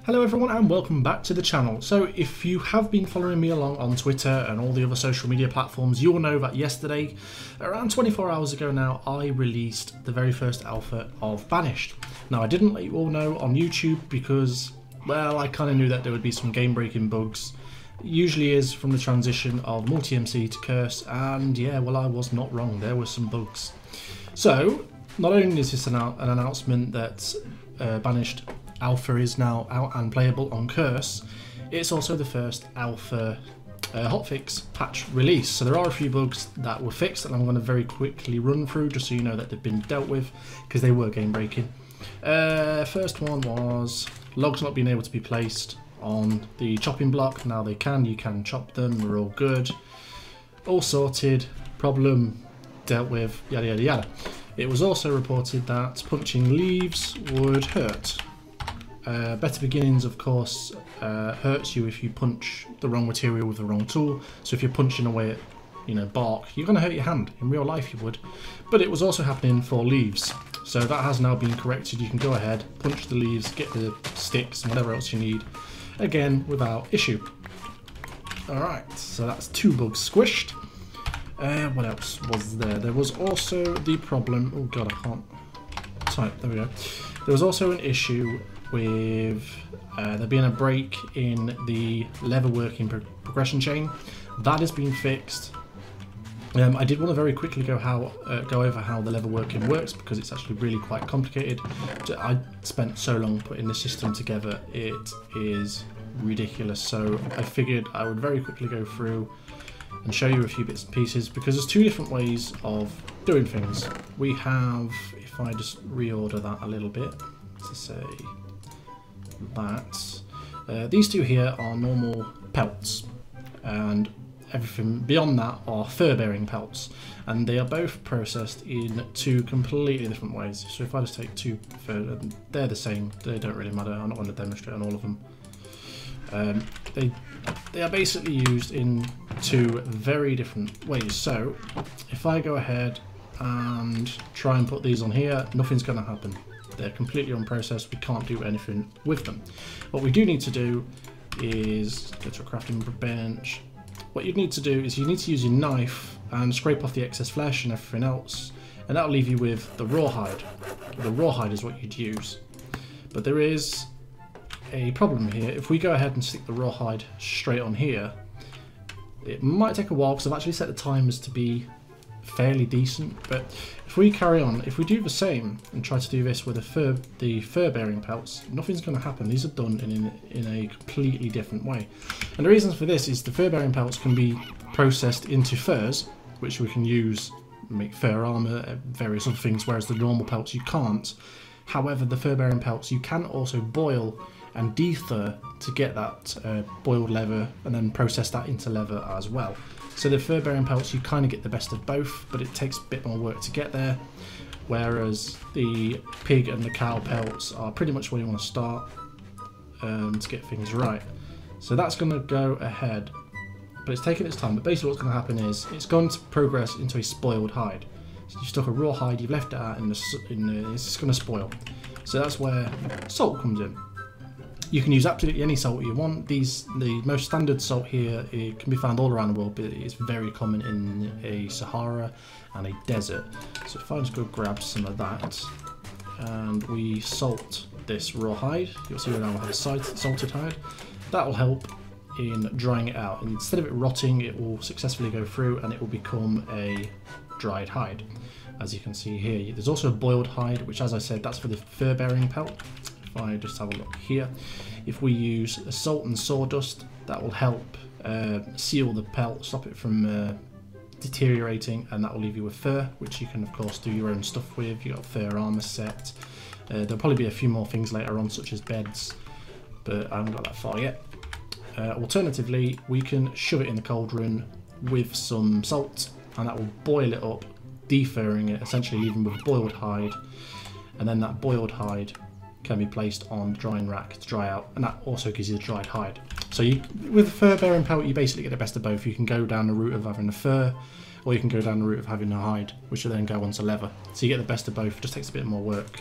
Hello everyone and welcome back to the channel. So if you have been following me along on Twitter and all the other social media platforms, you'll know that yesterday, around 24 hours ago now, I released the very first alpha of Banished. Now I didn't let you all know on YouTube because, well, I kind of knew that there would be some game breaking bugs. It usually is from the transition of multi-MC to curse, and yeah, well, I was not wrong, there were some bugs. So not only is this an announcement that Banished Alpha is now out and playable on Curse, it's also the first Alpha Hotfix patch release. So there are a few bugs that were fixed and I'm going to very quickly run through just so you know that they've been dealt with because they were game breaking. First one was logs not being able to be placed on the chopping block. Now you can chop them, we're all good. All sorted, problem dealt with, yada yada yada. It was also reported that punching leaves would hurt. Better Beginnings, of course, hurts you if you punch the wrong material with the wrong tool. So if you're punching away at, bark, you're going to hurt your hand. In real life, you would. But it was also happening for leaves. So that has now been corrected. You can go ahead, punch the leaves, get the sticks and whatever else you need, again without issue. Alright, so that's two bugs squished. What else was there? There was also the problem. Oh god, I can't type. There we go. There was also an issue with there being a break in the lever working progression chain. That has been fixed. I did want to very quickly go over how the lever working works because it's actually really quite complicated. I spent so long putting the system together, it is ridiculous. So I figured I would very quickly go through and show you a few bits and pieces because there's two different ways of doing things. We have, if I just reorder that a little bit to say that these two here are normal pelts and everything beyond that are fur bearing pelts, and they are both processed in two completely different ways. So if I just take two fur, they're the same, they don't really matter. I'm not going to demonstrate on all of them. They are basically used in two very different ways. So if I go ahead and try and put these on here, nothing's going to happen. They're completely unprocessed, we can't do anything with them. What we do need to do is go to a crafting bench. What you need to do is you need to use your knife and scrape off the excess flesh and everything else, and that'll leave you with the rawhide. The rawhide is what you'd use. But there is a problem here. If we go ahead and stick the rawhide straight on here, it might take a while because I've actually set the timers to be fairly decent, but if we carry on, if we do the same and try to do this with the fur bearing pelts, nothing's going to happen. These are done in a completely different way, and the reasons for this is the fur bearing pelts can be processed into furs, which we can use make fur armour, various other things, whereas the normal pelts you can't. However, the fur bearing pelts you can also boil and defur to get that boiled leather and then process that into leather as well. So the fur bearing pelts, you kind of get the best of both, but it takes a bit more work to get there, whereas the pig and the cow pelts are pretty much where you want to start to get things right. So that's going to go ahead, but it's taking its time. But basically what's going to happen is it's going to progress into a spoiled hide. So you've stuck a raw hide, you've left it out it's just going to spoil. So that's where salt comes in. You can use absolutely any salt you want. The most standard salt here, it can be found all around the world, but it's very common in a Sahara and a desert. So if I just go grab some of that and we salt this raw hide, you'll see we now have a salted hide. That will help in drying it out. And instead of it rotting, it will successfully go through and it will become a dried hide. As you can see here, there's also a boiled hide, which, as I said, that's for the fur bearing pelt. If I just have a look here, if we use a salt and sawdust, that will help seal the pelt, stop it from deteriorating, and that will leave you with fur, which you can of course do your own stuff with. You've got fur armour set. There'll probably be a few more things later on, such as beds, but I haven't got that far yet. Alternatively, we can shove it in the cauldron with some salt, and that will boil it up, defurring it, essentially leaving with a boiled hide, and then that boiled hide can be placed on the drying rack to dry out, and that also gives you the dried hide. So with a fur bearing pelt, you basically get the best of both. You can go down the route of having a fur, or you can go down the route of having a hide, which will then go onto leather. So you get the best of both, it just takes a bit more work.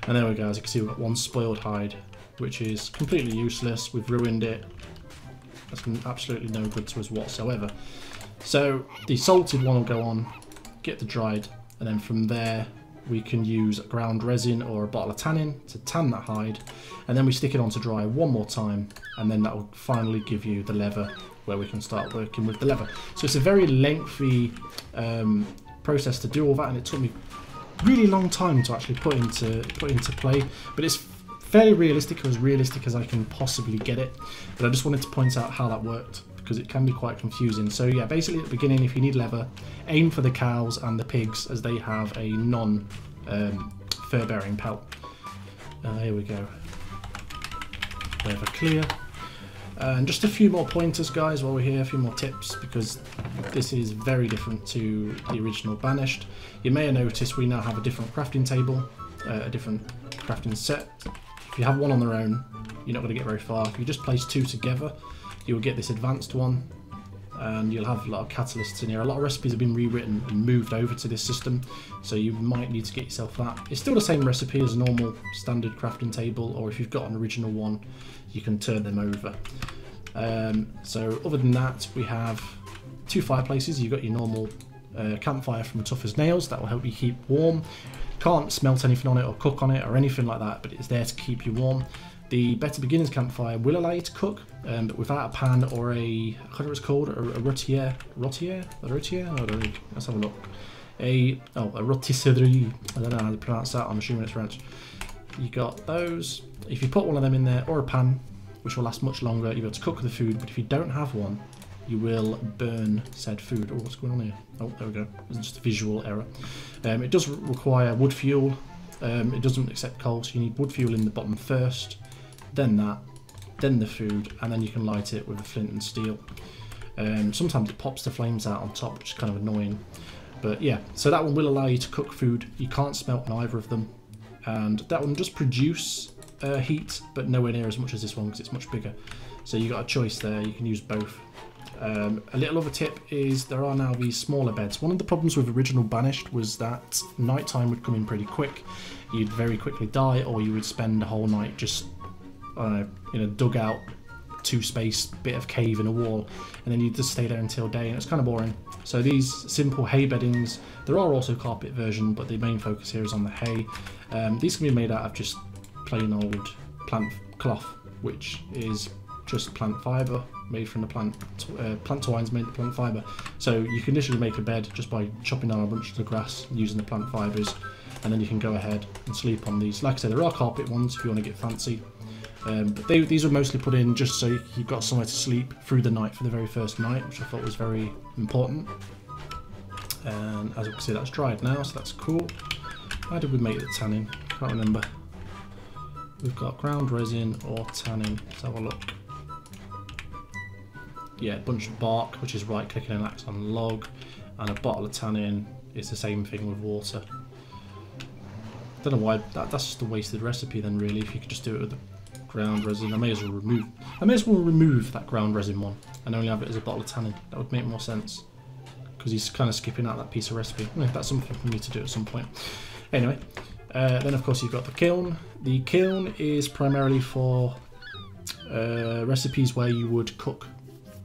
And there we go, as you can see we've got one spoiled hide which is completely useless. We've ruined it. That's absolutely no good to us whatsoever. So the salted one will go on, get the dried, and then from there we can use ground resin or a bottle of tannin to tan that hide, and then we stick it on to dry one more time, and then that will finally give you the leather where we can start working with the leather. So it's a very lengthy process to do all that, and it took me really long time to actually put into play, but it's fairly realistic, as realistic as I can possibly get it. But I just wanted to point out how that worked, because it can be quite confusing. So yeah, basically at the beginning, if you need leather, aim for the cows and the pigs, as they have a non fur bearing pelt. Here we go, leather clear. And just a few more pointers, guys, while we're here, a few more tips, because this is very different to the original Banished. You may have noticed we now have a different crafting table, a different crafting set. If you have one on their own, you're not going to get very far. If you just place two together, you will get this advanced one, and you'll have a lot of catalysts in here. A lot of recipes have been rewritten and moved over to this system, so you might need to get yourself that. It's still the same recipe as a normal standard crafting table, or if you've got an original one, you can turn them over. So other than that, we have two fireplaces. You've got your normal campfire from Tough as Nails that will help you keep warm. Can't smelt anything on it or cook on it or anything like that, but it's there to keep you warm. The Better Beginners campfire will allow you to cook, but without a pan or a, I can't remember what it's called, a rotier? Let's have a look. A rotisserie. I don't know how to pronounce that. I'm assuming it's French. You got those. If you put one of them in there, or a pan, which will last much longer, you'll be able to cook the food. But if you don't have one, you will burn said food. Oh, what's going on here? Oh, there we go. It's just a visual error. It does require wood fuel. It doesn't accept coal, so you need wood fuel in the bottom first, then that, then the food, and then you can light it with a flint and steel. Sometimes it pops the flames out on top, which is kind of annoying. But yeah, so that one will allow you to cook food. You can't smelt on either of them. And that one does produce heat, but nowhere near as much as this one, because it's much bigger. So you got a choice there. You can use both. A little other tip is there are now these smaller beds. One of the problems with original Banished was that nighttime would come in pretty quick. You'd very quickly die, or you would spend a whole night just, I don't know, in a dugout, two-space bit of cave in a wall, and then you'd just stay there until day, and it's kind of boring. So these simple hay beddings, there are also carpet version, but the main focus here is on the hay. These can be made out of just plain old plant cloth, which is just plant fibre made from the plant twines made of plant fibre. So you can literally make a bed just by chopping down a bunch of the grass using the plant fibres, and then you can go ahead and sleep on these. Like I said, there are carpet ones if you want to get fancy, but these were mostly put in just so you've got somewhere to sleep through the night for the very first night, which I thought was very important. And as you can see, that's dried now, so that's cool. How did we make the tannin? Can't remember. We've got ground resin or tannin. Let's have a look. Yeah, a bunch of bark, which is right clicking an axe on log, and a bottle of tannin is the same thing with water. Don't know why that's just a wasted recipe then, really. If you could just do it with the ground resin, I may as well remove that ground resin one and only have it as a bottle of tannin. That would make more sense, because he's kind of skipping out that piece of recipe. I that's something we need to do at some point. Anyway, then of course you've got the kiln. The kiln is primarily for recipes where you would cook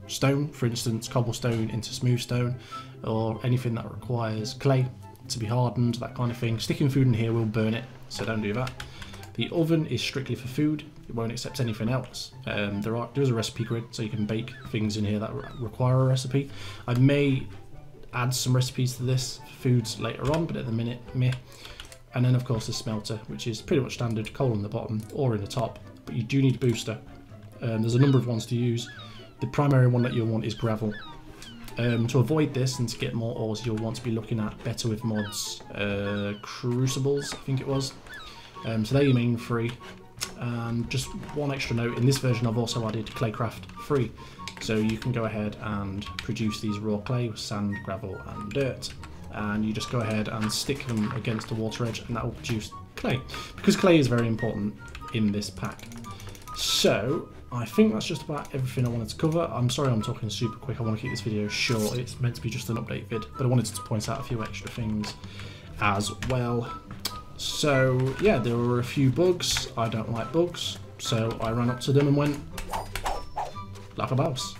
stone, for instance cobblestone into smooth stone, or anything that requires clay to be hardened, that kind of thing. Sticking food in here will burn it, so don't do that. The oven is strictly for food. It won't accept anything else. There is a recipe grid, so you can bake things in here that require a recipe. I may add some recipes to this for foods later on, but at the minute, meh. And then of course the smelter, which is pretty much standard, coal in the bottom or in the top, but you do need a booster. There's a number of ones to use. The primary one that you'll want is gravel. To avoid this and to get more ores, you'll want to be looking at Better with Mods Crucibles, I think it was. So they're your main three. And just one extra note, in this version I've also added Claycraft free. So you can go ahead and produce these raw clay with sand, gravel and dirt. And you just go ahead and stick them against the water edge, and that will produce clay. Because clay is very important in this pack. So I think that's just about everything I wanted to cover. I'm sorry I'm talking super quick. I want to keep this video short. It's meant to be just an update vid, but I wanted to point out a few extra things as well. So yeah, there were a few bugs. I don't like bugs. So I ran up to them and went like a boss.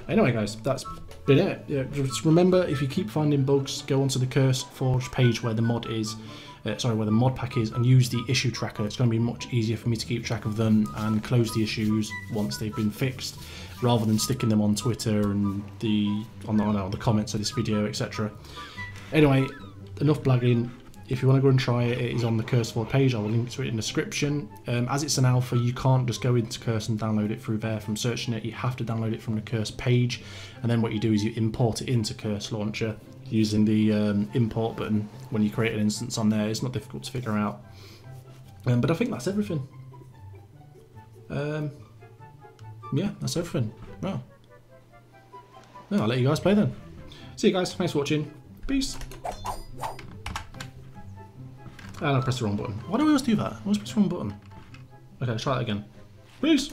Anyway guys, that's been it. Yeah, just remember, if you keep finding bugs, go onto the CurseForge page where the mod is, where the mod pack is, and use the issue tracker. It's going to be much easier for me to keep track of them and close the issues once they've been fixed, rather than sticking them on Twitter and on the comments of this video, etc. Anyway, enough blagging. If you want to go and try it, it is on the CurseForge page. I will link to it in the description. As it's an alpha, you can't just go into Curse and download it through there from searching it. You have to download it from the Curse page, and then what you do is you import it into Curse Launcher using the import button when you create an instance on there. It's not difficult to figure out. But I think that's everything. Yeah, that's everything. Well, yeah, I'll let you guys play then. See you guys. Thanks for watching. Peace. And I pressed the wrong button. Why do I always do that? I always press the wrong button. Okay, let's try that again. Peace!